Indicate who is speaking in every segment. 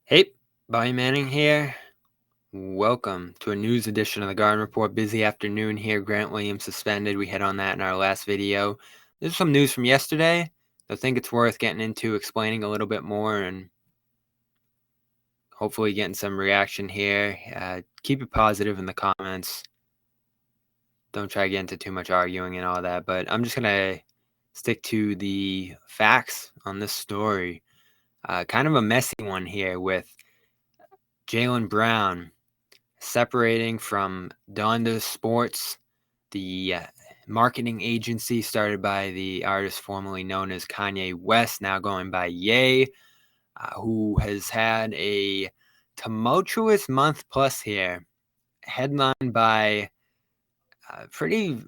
Speaker 1: Hey, Bobby Manning here. Welcome to a news edition of the Garden Report. Busy afternoon here. Grant Williams suspended. We hit on that in our last video. There's some news from yesterday. I think it's worth getting into, explaining a little bit more, and hopefully getting some reaction here. Keep it positive in the comments. Don't try to get into too much arguing and all that, but I'm just going to stick to the facts on this story. Kind of a messy one here with Jaylen Brown separating from Donda Sports, the marketing agency started by the artist formerly known as Kanye West, now going by Ye, who has had a tumultuous month plus here, headlined by pretty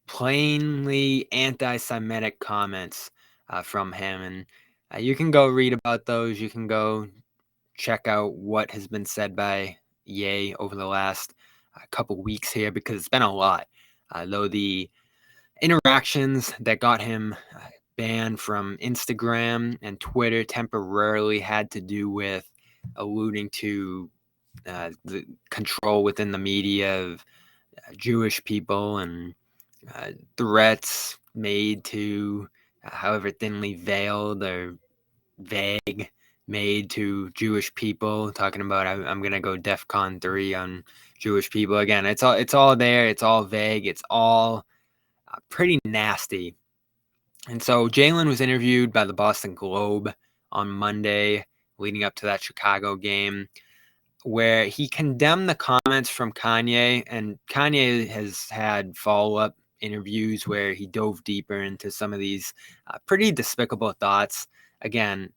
Speaker 1: plainly anti-Semitic comments from him. And you can go read about those. You can go check out what has been said by Ye over the last couple weeks here, because it's been a lot. Though the interactions that got him banned from Instagram and Twitter temporarily had to do with alluding to the control within the media of Jewish people and threats made to, however thinly veiled or vague, made to Jewish people, talking about I'm gonna go DEFCON 3 on Jewish people. Again, it's all there. It's all vague. It's all pretty nasty. And so Jaylen was interviewed by the Boston Globe on Monday, leading up to that Chicago game, where he condemned the comments from Kanye. And Kanye has had follow-up interviews where he dove deeper into some of these pretty despicable thoughts. Again,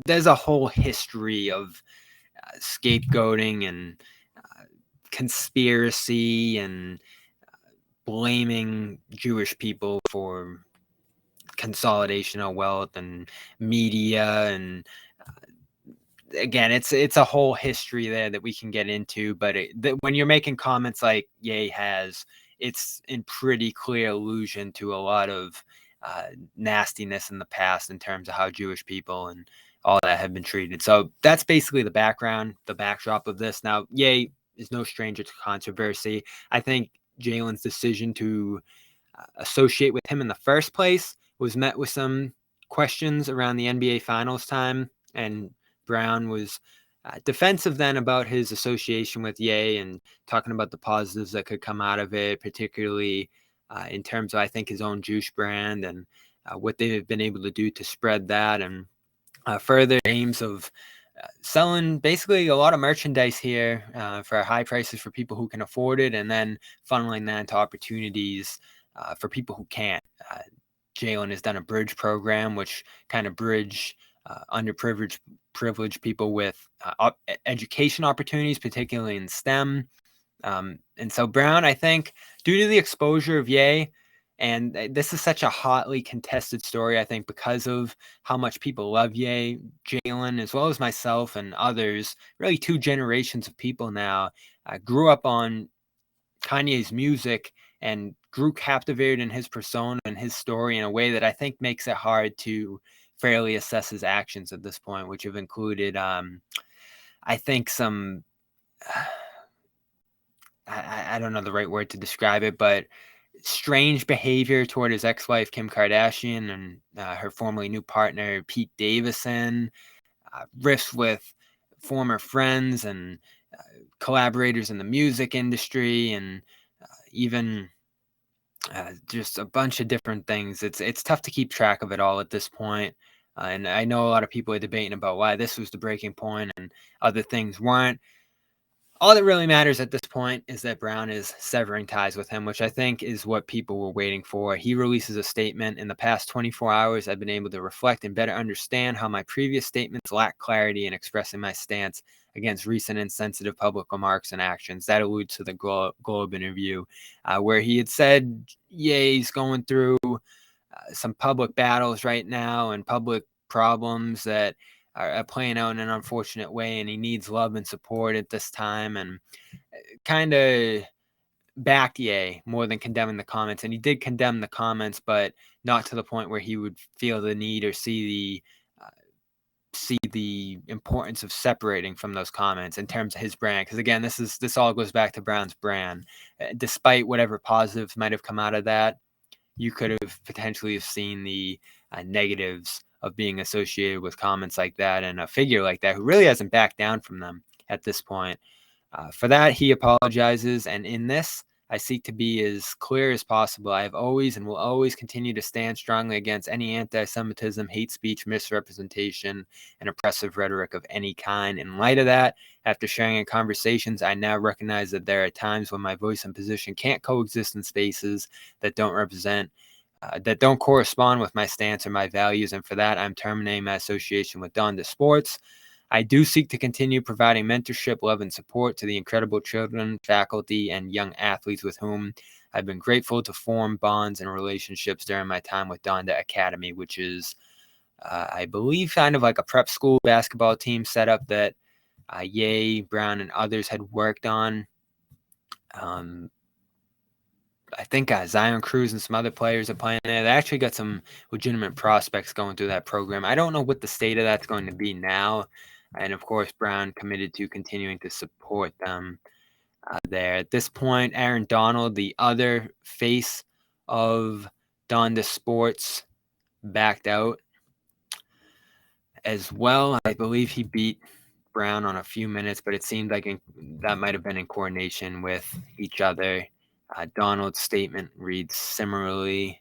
Speaker 1: there's a whole history of scapegoating and conspiracy and blaming Jewish people for consolidation of wealth and media. And again, it's a whole history there that we can get into. But when you're making comments like Ye has, it's in pretty clear allusion to a lot of nastiness in the past in terms of how Jewish people and all that have been treated. So that's basically the background, the backdrop of this. Now, Ye is no stranger to controversy. I think Jaylen's decision to associate with him in the first place was met with some questions around the NBA Finals time, and Brown was defensive then about his association with Ye and talking about the positives that could come out of it, particularly in terms of, I think, his own juice brand and what they've been able to do to spread that, and further aims of selling basically a lot of merchandise here for high prices for people who can afford it, and then funneling that into opportunities for people who can't. Jaylen has done a bridge program, which kind of bridge underprivileged people with education opportunities, particularly in STEM. And so Brown, I think, due to the exposure of Ye, and this is such a hotly contested story, I think, because of how much people love Ye, Jaylen, as well as myself and others, really two generations of people now, grew up on Kanye's music and grew captivated in his persona and his story in a way that I think makes it hard to fairly assess his actions at this point, which have included, I think, some, I don't know the right word to describe it, but strange behavior toward his ex-wife, Kim Kardashian, and her formerly new partner, Pete Davidson, riffs with former friends and collaborators in the music industry, and even just a bunch of different things. It's tough to keep track of it all at this point. And I know a lot of people are debating about why this was the breaking point and other things weren't. All that really matters at this point is that Brown is severing ties with him, which I think is what people were waiting for. He releases a statement: "In the past 24 hours, I've been able to reflect and better understand how my previous statements lack clarity in expressing my stance against recent insensitive public remarks and actions." That alludes to the Globe interview where he had said, yeah, he's going through some public battles right now and public problems that are playing out in an unfortunate way, and he needs love and support at this time, and kind of backed Ye more than condemning the comments. And he did condemn the comments, but not to the point where he would feel the need or see the see the importance of separating from those comments in terms of his brand. Because again, this all goes back to Brown's brand. Despite whatever positives might have come out of that, you could have potentially seen the negatives of being associated with comments like that and a figure like that who really hasn't backed down from them at this point. For that, he apologizes, and in this, I seek to be as clear as possible. I have always and will always continue to stand strongly against any anti-Semitism, hate speech, misrepresentation, and oppressive rhetoric of any kind. In light of that, after sharing in conversations, I now recognize that there are times when my voice and position can't coexist in spaces that don't correspond with my stance or my values, and for that, I'm terminating my association with Donda Sports. I do seek to continue providing mentorship, love, and support to the incredible children, faculty, and young athletes with whom I've been grateful to form bonds and relationships during my time with Donda Academy, which is, I believe, kind of like a prep school basketball team setup that Ye, Brown, and others had worked on. I think Zion Cruz and some other players are playing there. They actually got some legitimate prospects going through that program. I don't know what the state of that's going to be now. And of course, Brown committed to continuing to support them there. At this point, Aaron Donald, the other face of Donda Sports, backed out as well. I believe he beat Brown on a few minutes, but it seemed like that might have been in coordination with each other. Donald's statement reads similarly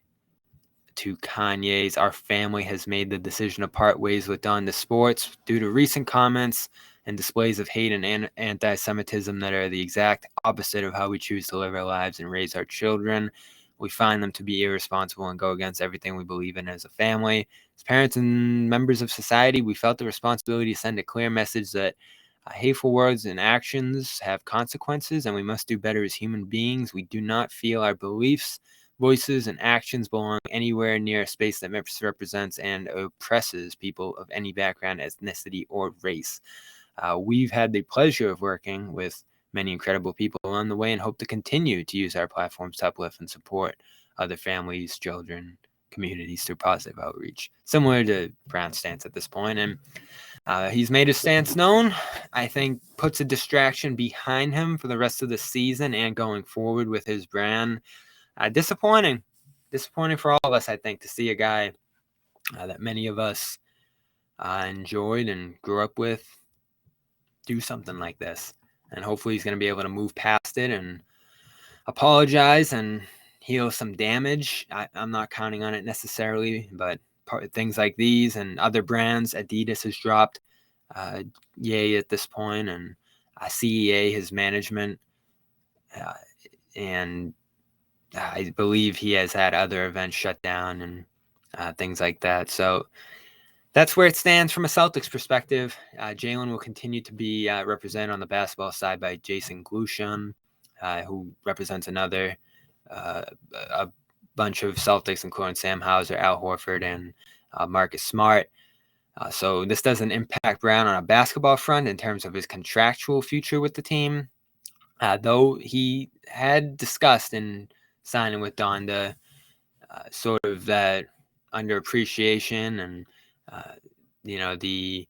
Speaker 1: to Kanye's. Our family has made the decision to part ways with Donda Sports due to recent comments and displays of hate and anti-Semitism that are the exact opposite of how we choose to live our lives and raise our children. We find them to be irresponsible and go against everything we believe in as a family. As parents and members of society, we felt the responsibility to send a clear message that hateful words and actions have consequences, and we must do better as human beings. We do not feel our beliefs, voices, and actions belong anywhere near a space that misrepresents and oppresses people of any background, ethnicity, or race. We've had the pleasure of working with many incredible people along the way and hope to continue to use our platforms to uplift and support other families, children, communities through positive outreach, similar to Brown's stance at this point. And he's made his stance known. I think puts a distraction behind him for the rest of the season and going forward with his brand. Disappointing for all of us, I think, to see a guy that many of us enjoyed and grew up with do something like this. And hopefully he's going to be able to move past it and apologize and heal some damage. I'm not counting on it necessarily, but things like these and other brands, Adidas has dropped Ye at this point, and CEA, his management, and I believe he has had other events shut down and things like that. So that's where it stands from a Celtics perspective. Jaylen will continue to be represented on the basketball side by Jason Glushon, who represents a bunch of Celtics, including Sam Hauser, Al Horford, and Marcus Smart. So this doesn't impact Brown on a basketball front in terms of his contractual future with the team, though he had discussed in signing with Donda sort of that underappreciation and the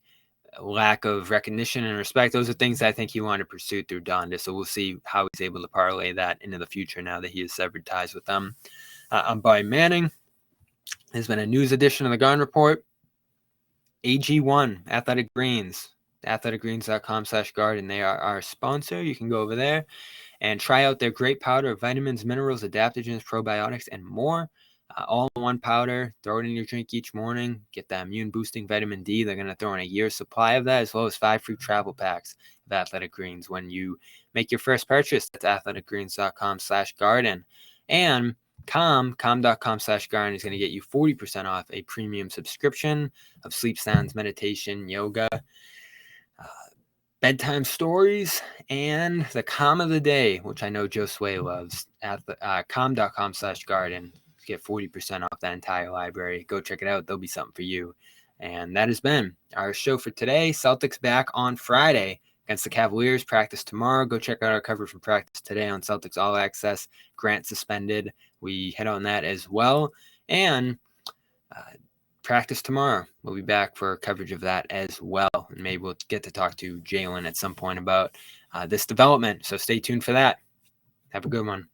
Speaker 1: lack of recognition and respect. Those are things that I think he wanted to pursue through Donda. So we'll see how he's able to parlay that into the future now that he has severed ties with them. I'm Barry Manning. There's been a news edition of the Garden Report. AG1, Athletic Greens, athleticgreens.com/garden. They are our sponsor. You can go over there and try out their great powder of vitamins, minerals, adaptogens, probiotics, and more. All in one powder. Throw it in your drink each morning. Get that immune-boosting vitamin D. They're going to throw in a year's supply of that, as well as 5 free travel packs of Athletic Greens when you make your first purchase. That's athleticgreens.com/garden. And calm.com/garden is going to get you 40% off a premium subscription of sleep sounds, meditation, yoga, bedtime stories, and the calm of the day, which I know Joe Sway loves, at calm.com/garden. Get 40% off that entire library. Go check it out. There'll be something for you. And that has been our show for today. Celtics back on Friday against the Cavaliers. Practice tomorrow. Go check out our coverage from practice today on Celtics All Access. Grant suspended. We hit on that as well. And practice tomorrow. We'll be back for coverage of that as well. And maybe we'll get to talk to Jaylen at some point about this development. So stay tuned for that. Have a good one.